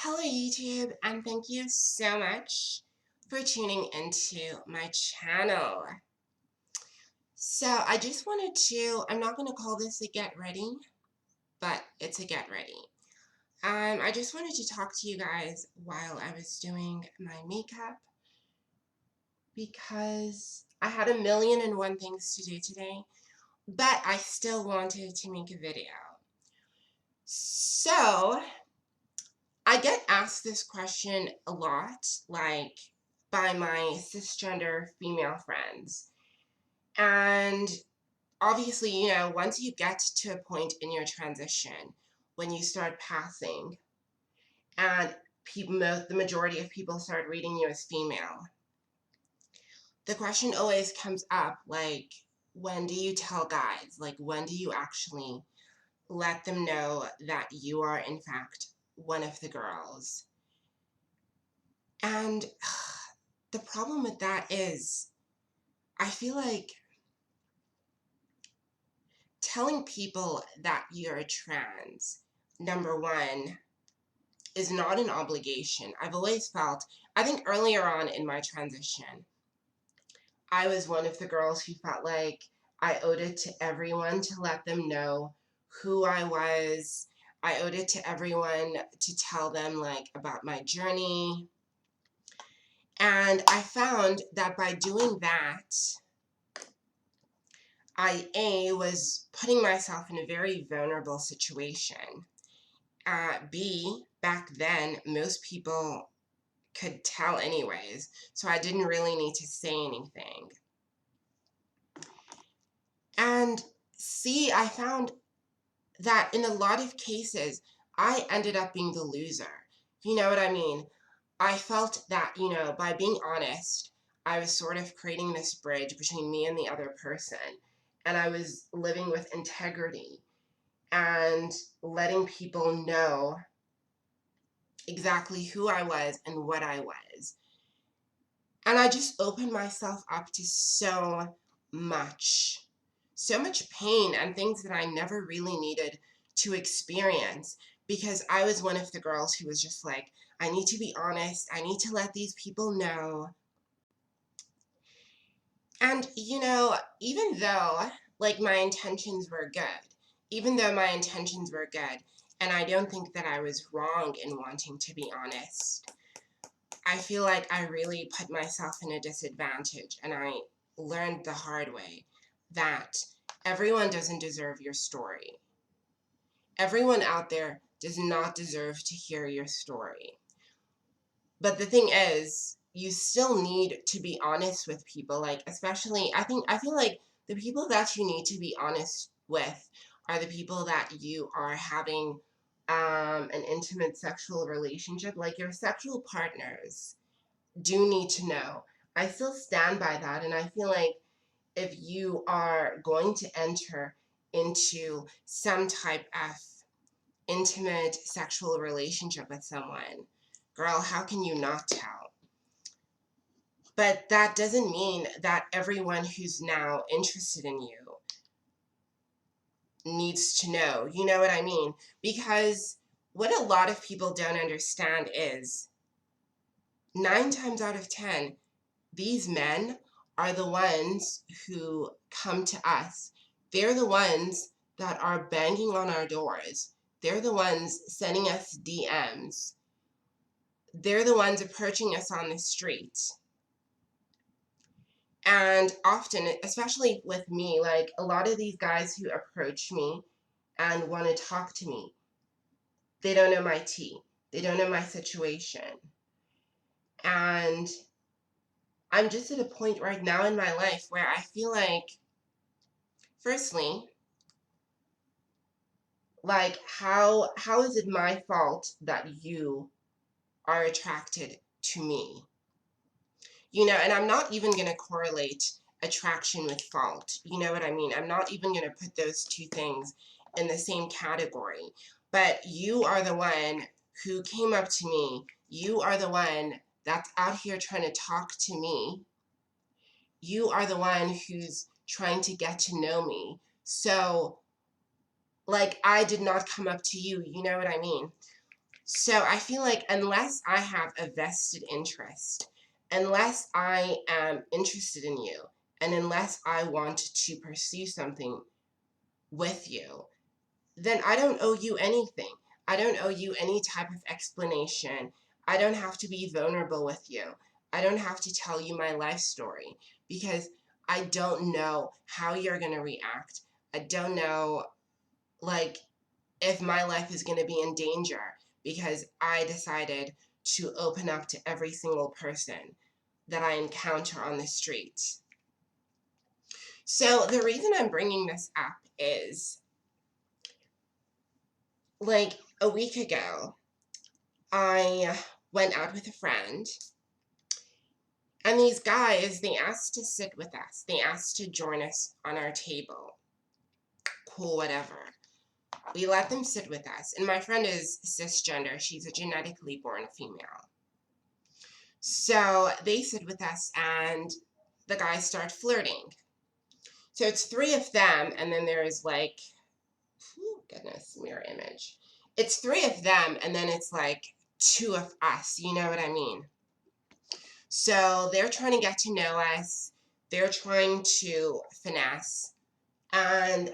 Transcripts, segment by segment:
Hello YouTube, and thank you so much for tuning into my channel. So I just wanted to, I'm not going to call this a get ready, but it's a get ready. I just wanted to talk to you guys while I was doing my makeup because I had a million and one things to do today, but I still wanted to make a video. So I get asked this question a lot, like by my cisgender female friends. And obviously, once you get to a point in your transition when you start passing and the majority of people start reading you as female, the question always comes up like, when do you tell guys? Like, when do you actually let them know that you are, in fact, one of the girls? And the problem with that is, I feel like telling people that you're trans, number one, is not an obligation. I've always felt, I think earlier on in my transition, I was one of the girls who felt like I owed it to everyone to let them know who I was. I owed it to everyone to tell them like about my journey. And I found that by doing that, I was putting myself in a very vulnerable situation. B, back then, most people could tell anyways, so I didn't really need to say anything. And C, I found that in a lot of cases, I ended up being the loser. You know what I mean? I felt that, by being honest, I was sort of creating this bridge between me and the other person. And I was living with integrity and letting people know exactly who I was and what I was. And I just opened myself up to so much pain and things that I never really needed to experience, because I was one of the girls who was just like, I need to be honest. I need to let these people know. And, even though like my intentions were good, and I don't think that I was wrong in wanting to be honest, I feel like I really put myself in a disadvantage, and I learned the hard way that everyone doesn't deserve your story. Everyone out there does not deserve to hear your story. But the thing is, you still need to be honest with people, like especially I feel like the people that you need to be honest with are the people that you are having an intimate sexual relationship, like your sexual partners do need to know. I still stand by that, and I feel like if you are going to enter into some type of intimate sexual relationship with someone, girl, how can you not tell? But that doesn't mean that everyone who's now interested in you needs to know. You know what I mean? Because what a lot of people don't understand is 9 times out of 10, these men are the ones who come to us. They're the ones that are banging on our doors. They're the ones sending us DMs. They're the ones approaching us on the street. And often, especially with me, like a lot of these guys who approach me and want to talk to me, they don't know my tea. They don't know my situation. And I'm just at a point right now in my life where I feel like, firstly, like how is it my fault that you are attracted to me? And I'm not even going to correlate attraction with fault. You know what I mean? I'm not even going to put those two things in the same category. But you are the one who came up to me. You are the one that's out here trying to talk to me. You are the one who's trying to get to know me. So, like, I did not come up to you. You know what I mean? So I feel like unless I have a vested interest, unless I am interested in you, and unless I want to pursue something with you, then I don't owe you anything. I don't owe you any type of explanation. I don't have to be vulnerable with you. I don't have to tell you my life story because I don't know how you're going to react. I don't know, like, if my life is going to be in danger because I decided to open up to every single person that I encounter on the street. So the reason I'm bringing this up is, like, a week ago, I went out with a friend, and these guys, they asked to sit with us. They asked to join us on our table. Cool, whatever. We let them sit with us. And my friend is cisgender. She's a genetically born female. So they sit with us, and the guys start flirting. So it's three of them, and then there's like, oh goodness, mirror image. It's three of them, and then it's like two of us. You know what I mean? So they're trying to get to know us. They're trying to finesse. And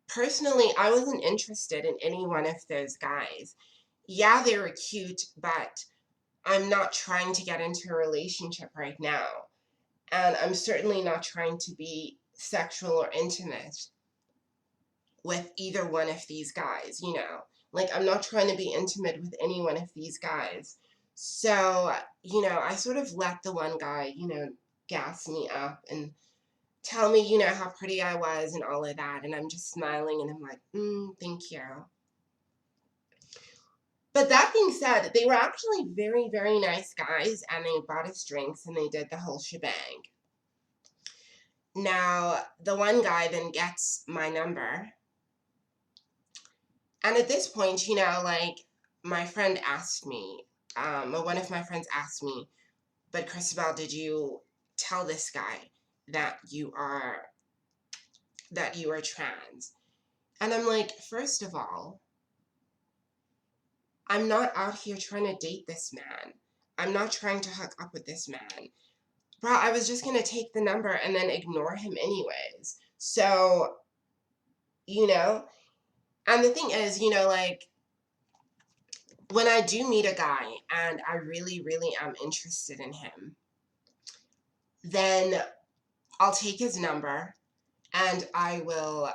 personally, I wasn't interested in any one of those guys. Yeah, they were cute, but I'm not trying to get into a relationship right now. And I'm certainly not trying to be sexual or intimate with either one of these guys, you know. Like, I'm not trying to be intimate with any one of these guys. So, you know, I sort of let the one guy, you know, gas me up and tell me, you know, how pretty I was and all of that. And I'm just smiling and I'm like, thank you. But that being said, they were actually very, very nice guys, and they bought us drinks and they did the whole shebang. Now, the one guy then gets my number. And at this point, you know, like, my friend asked me, or one of my friends asked me, but Christabel, did you tell this guy that you are trans? And I'm like, first of all, I'm not out here trying to date this man. I'm not trying to hook up with this man. Bro, I was just gonna take the number and then ignore him anyways. So, you know, and the thing is, you know, like, when I do meet a guy and I really, really am interested in him, then I'll take his number and I'll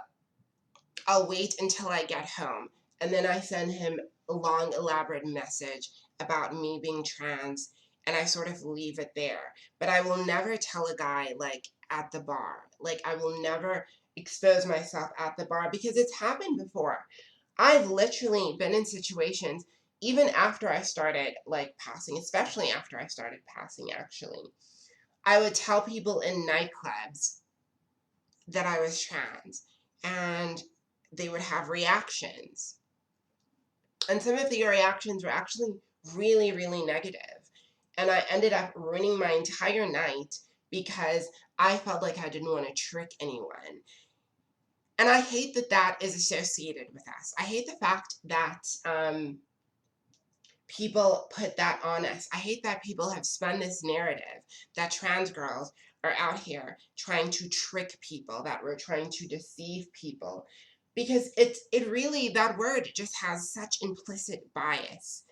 wait until I get home. And then I send him a long, elaborate message about me being trans, and I sort of leave it there. But I will never tell a guy, like, at the bar. Like, I will never expose myself at the bar because it's happened before. I've literally been in situations, even after I started, like, passing, especially after I started passing, actually. I would tell people in nightclubs that I was trans, and they would have reactions. And some of the reactions were actually really, really negative. And I ended up ruining my entire night because I felt like I didn't want to trick anyone. And I hate that that is associated with us. I hate the fact that people put that on us. I hate that people have spun this narrative that trans girls are out here trying to trick people, that we're trying to deceive people. Because it really, that word just has such implicit bias.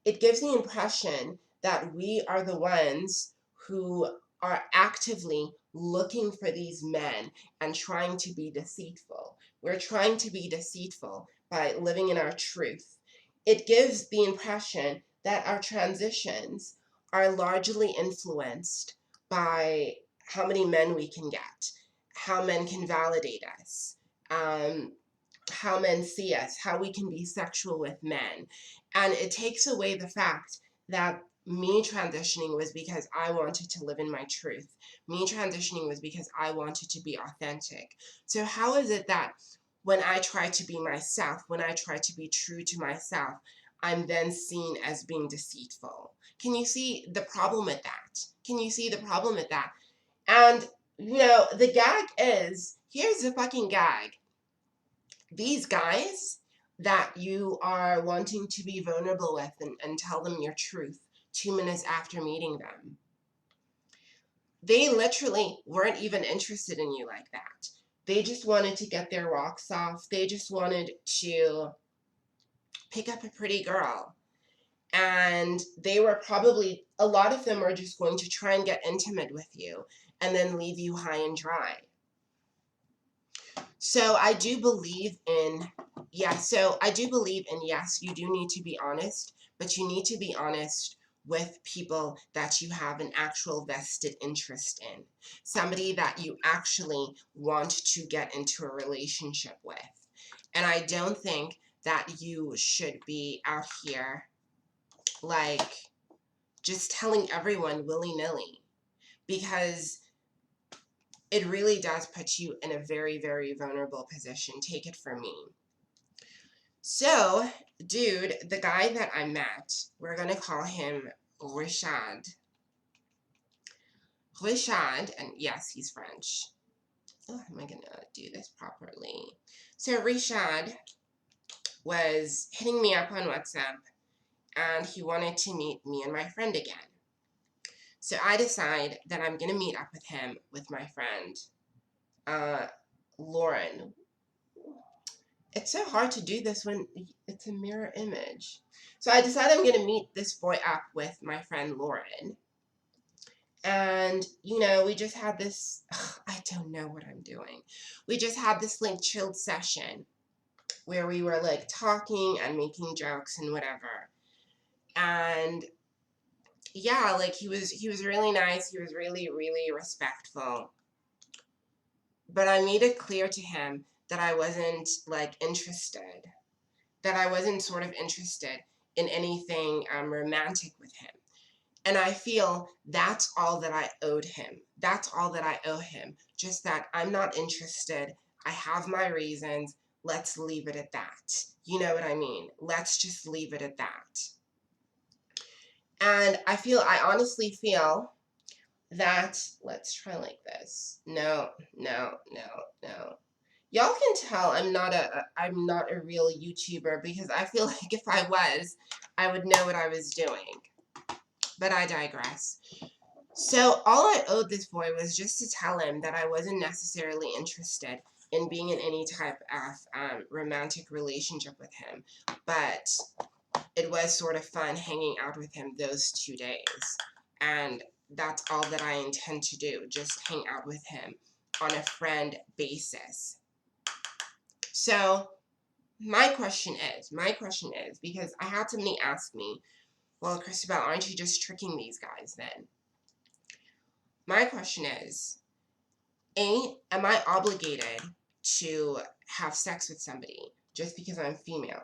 It gives the impression that we are the ones who are actively looking for these men and trying to be deceitful. We're trying to be deceitful by living in our truth. It gives the impression that our transitions are largely influenced by how many men we can get, how men can validate us, how men see us, how we can be sexual with men. And it takes away the fact that me transitioning was because I wanted to live in my truth. Me transitioning was because I wanted to be authentic. So how is it that when I try to be myself, when I try to be true to myself, I'm then seen as being deceitful? Can you see the problem with that? Can you see the problem with that? And, you know, the gag is, here's the fucking gag. These guys that you are wanting to be vulnerable with and tell them your truth 2 minutes after meeting them. They literally weren't even interested in you like that. They just wanted to get their rocks off. They just wanted to pick up a pretty girl. And they were probably, a lot of them were just going to try and get intimate with you and then leave you high and dry. So I do believe in, yes, you do need to be honest, but you need to be honest with people that you have an actual vested interest in. Somebody that you actually want to get into a relationship with. And I don't think that you should be out here like just telling everyone willy-nilly, because it really does put you in a very, very vulnerable position. Take it from me. So, dude, the guy that I met, we're going to call him Rishad. Rishad, and yes, he's French. Oh, am I going to do this properly? So, Rishad was hitting me up on WhatsApp, and he wanted to meet me and my friend again. So I decide that I'm going to meet up with him with my friend, Lauren. It's so hard to do this when it's a mirror image. So I decide I'm going to meet this boy up with my friend Lauren. And, you know, we just had this, I don't know what I'm doing. We just had this like chilled session where we were like talking and making jokes and whatever. And yeah, like he was really nice. He was really, really respectful. But I made it clear to him that I wasn't like interested, that I wasn't sort of interested in anything romantic with him. And I feel that's all that I owed him. That's all that I owe him. Just that I'm not interested. I have my reasons. Let's leave it at that. You know what I mean? Let's just leave it at that. And I honestly feel that, let's try like this. No. Y'all can tell I'm not a real YouTuber, because I feel like if I was, I would know what I was doing. But I digress. So all I owed this boy was just to tell him that I wasn't necessarily interested in being in any type of romantic relationship with him. But it was sort of fun hanging out with him those 2 days. And that's all that I intend to do, just hang out with him on a friend basis. So my question is, because I had somebody ask me, well, Christabel, aren't you just tricking these guys then? My question is, am I obligated to have sex with somebody just because I'm female?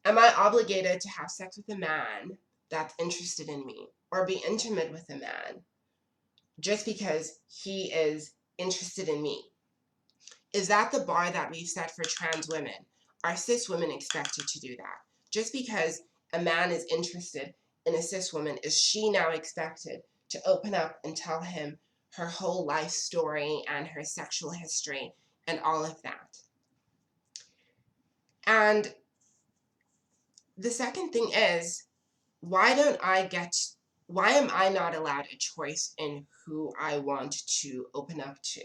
Am I obligated to have sex with a man that's interested in me, or be intimate with a man just because he is interested in me? Is that the bar that we've set for trans women? Are cis women expected to do that? Just because a man is interested in a cis woman, is she now expected to open up and tell him her whole life story and her sexual history and all of that? And the second thing is, why am I not allowed a choice in who I want to open up to?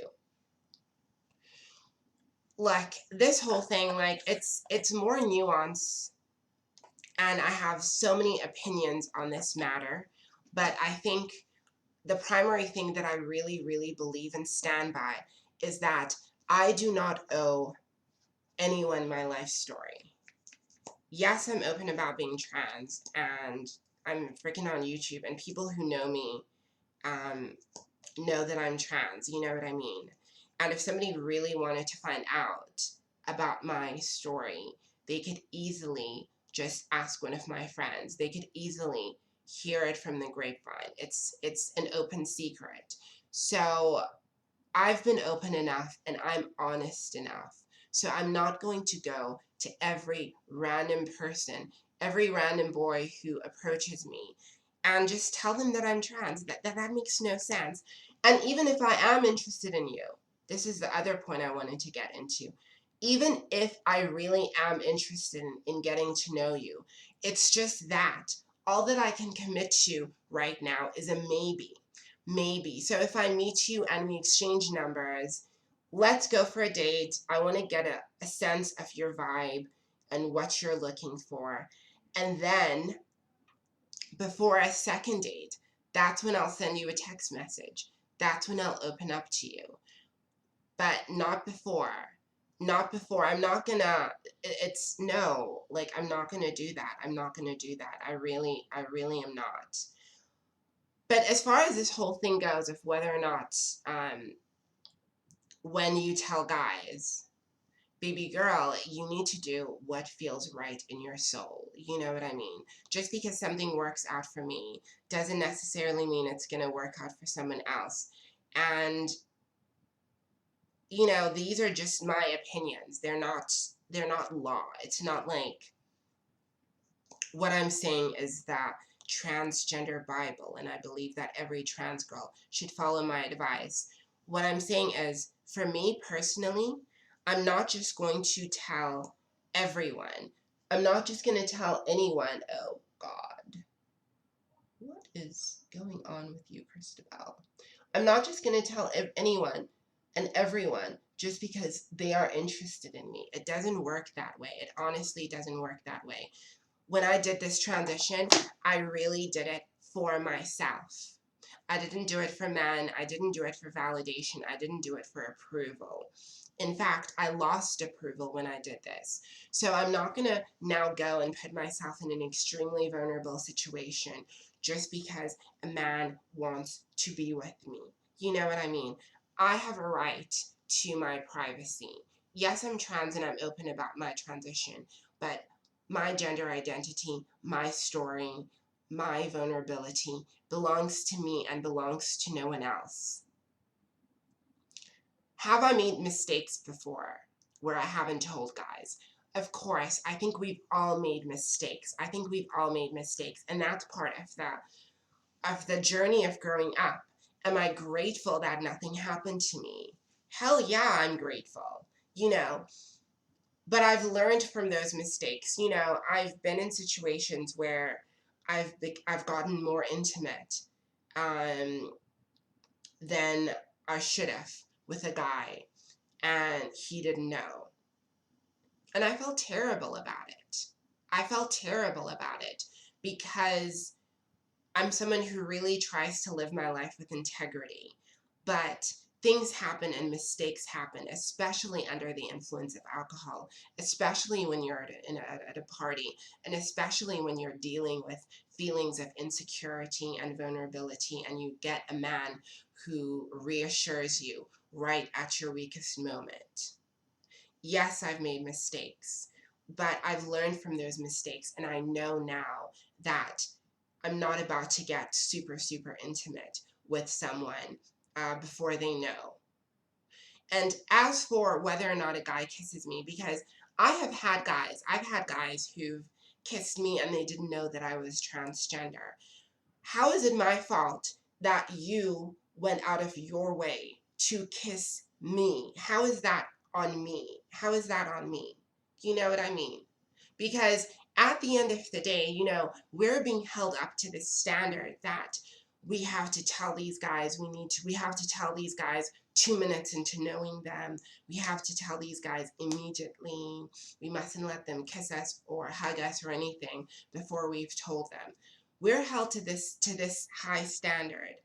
Like, this whole thing, like, it's more nuanced, and I have so many opinions on this matter, but I think the primary thing that I really, really believe and stand by is that I do not owe anyone my life story. Yes, I'm open about being trans, and I'm freaking on YouTube, and people who know me know that I'm trans, you know what I mean? And if somebody really wanted to find out about my story, they could easily just ask one of my friends. They could easily hear it from the grapevine. It's an open secret. So I've been open enough and I'm honest enough. So I'm not going to go to every random person, every random boy who approaches me, and just tell them that I'm trans. That makes no sense. And even if I am interested in you, this is the other point I wanted to get into. Even if I really am interested in getting to know you, it's just that all that I can commit to right now is a maybe. Maybe. So if I meet you and we exchange numbers, let's go for a date. I want to get a sense of your vibe and what you're looking for. And then before a second date, that's when I'll send you a text message. That's when I'll open up to you, but not before. Not before. I'm not gonna, it's no, like, I'm not gonna do that. I'm not gonna do that. I really am not. But as far as this whole thing goes, of whether or not, when you tell guys, baby girl, you need to do what feels right in your soul. You know what I mean? Just because something works out for me doesn't necessarily mean it's gonna work out for someone else. And these are just my opinions. They're not law. It's not like, what I'm saying is that transgender Bible, and I believe that every trans girl should follow my advice. What I'm saying is, for me personally, I'm not just going to tell everyone. I'm not just going to tell anyone, oh God, what is going on with you, Christabel? I'm not just going to tell anyone and everyone just because they are interested in me. It doesn't work that way. It honestly doesn't work that way. When I did this transition, I really did it for myself. I didn't do it for men. I didn't do it for validation. I didn't do it for approval. In fact, I lost approval when I did this. So I'm not going to now go and put myself in an extremely vulnerable situation just because a man wants to be with me. You know what I mean? I have a right to my privacy. Yes, I'm trans and I'm open about my transition, but my gender identity, my story, my vulnerability belongs to me and belongs to no one else. Have I made mistakes before where I haven't told guys? Of course, I think we've all made mistakes. I think we've all made mistakes, and that's part of the journey of growing up. Am I grateful that nothing happened to me? Hell yeah, I'm grateful. You know, but I've learned from those mistakes. I've been in situations where I've gotten more intimate um, than I should have with a guy, and he didn't know, and I felt terrible about it. I felt terrible about it because I'm someone who really tries to live my life with integrity, but things happen and mistakes happen, especially under the influence of alcohol, especially when you're at a party, and especially when you're dealing with feelings of insecurity and vulnerability, and you get a man who reassures you right at your weakest moment. Yes, I've made mistakes, but I've learned from those mistakes, and I know now that I'm not about to get super, super intimate with someone before they know. And as for whether or not a guy kisses me, because I've had guys who've kissed me and they didn't know that I was transgender. How is it my fault that you went out of your way to kiss me? How is that on me? How is that on me? You know what I mean? Because at the end of the day, we're being held up to this standard that we have to tell these guys we have to tell these guys 2 minutes into knowing them. We have to tell these guys immediately. We mustn't let them kiss us or hug us or anything before we've told them. We're held to this high standard.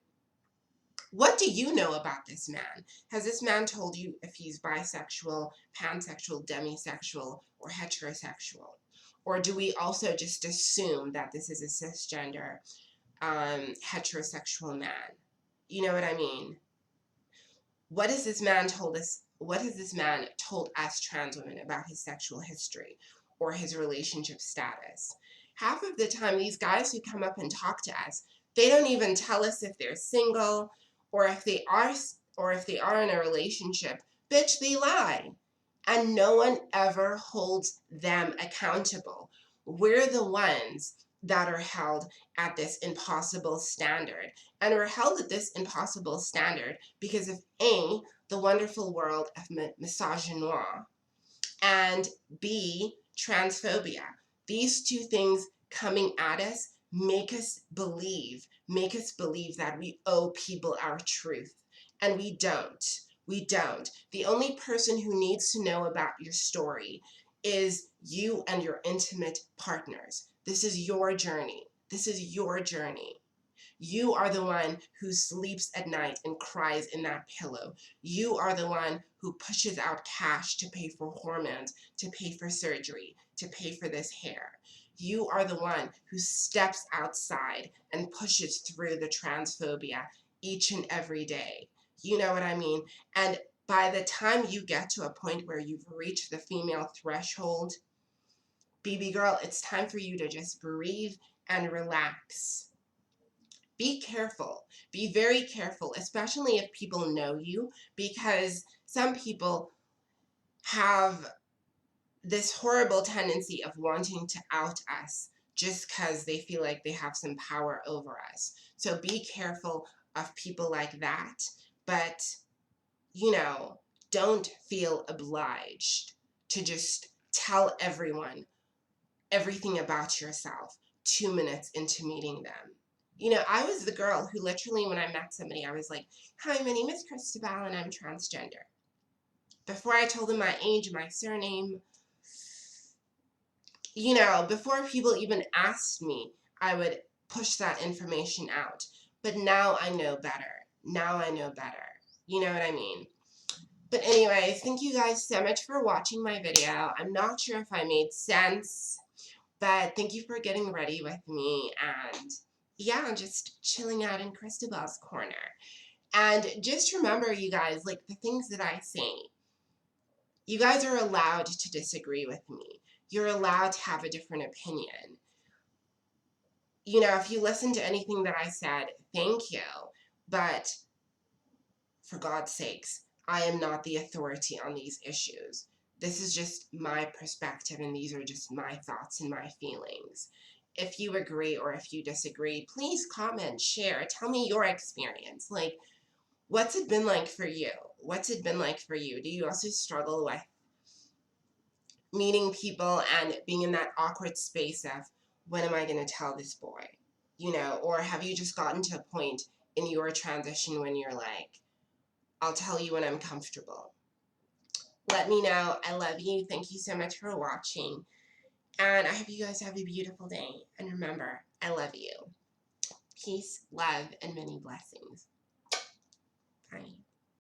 What do you know about this man? Has this man told you if he's bisexual, pansexual, demisexual, or heterosexual? Or do we also just assume that this is a cisgender, heterosexual man? You know what I mean? What has this man told us? What has this man told us trans women about his sexual history or his relationship status? Half of the time, these guys who come up and talk to us, they don't even tell us if they're single or if they are in a relationship. Bitch, they lie. And no one ever holds them accountable. We're the ones that are held at this impossible standard. And we're held at this impossible standard because of the wonderful world of misogynoir, and B, transphobia. These two things coming at us make us believe that we owe people our truth. And we don't. We don't. The only person who needs to know about your story is you and your intimate partners. This is your journey. This is your journey. You are the one who sleeps at night and cries in that pillow. You are the one who pushes out cash to pay for hormones, to pay for surgery, to pay for this hair. You are the one who steps outside and pushes through the transphobia each and every day. You know what I mean? And by the time you get to a point where you've reached the female threshold, BB girl, it's time for you to just breathe and relax. Be careful. Be very careful, especially if people know you, because some people have this horrible tendency of wanting to out us just because they feel like they have some power over us. So be careful of people like that. But, you know, don't feel obliged to just tell everyone everything about yourself 2 minutes into meeting them. You know, I was the girl who literally, when I met somebody, I was like, hi, my name is Christabel and I'm transgender. Before I told them my age, my surname, you know, before people even asked me, I would push that information out. But now I know better. Now I know better. You know what I mean? But anyways, thank you guys so much for watching my video. I'm not sure if I made sense, but thank you for getting ready with me, and yeah, I'm just chilling out in Christabel's corner. And just remember, you guys, like the things that I say, you guys are allowed to disagree with me. You're allowed to have a different opinion. You know, if you listen to anything that I said, thank you. But for God's sakes, I am not the authority on these issues. This is just my perspective, and these are just my thoughts and my feelings. If you agree or if you disagree, please comment, share, tell me your experience. Like, what's it been like for you? What's it been like for you? Do you also struggle with meeting people and being in that awkward space of, when am I going to tell this boy? You know, or have you just gotten to a point in your transition when you're like, I'll tell you when I'm comfortable? Let me know. I love you. Thank you so much for watching. And I hope you guys have a beautiful day. And remember, I love you. Peace, love, and many blessings. Bye.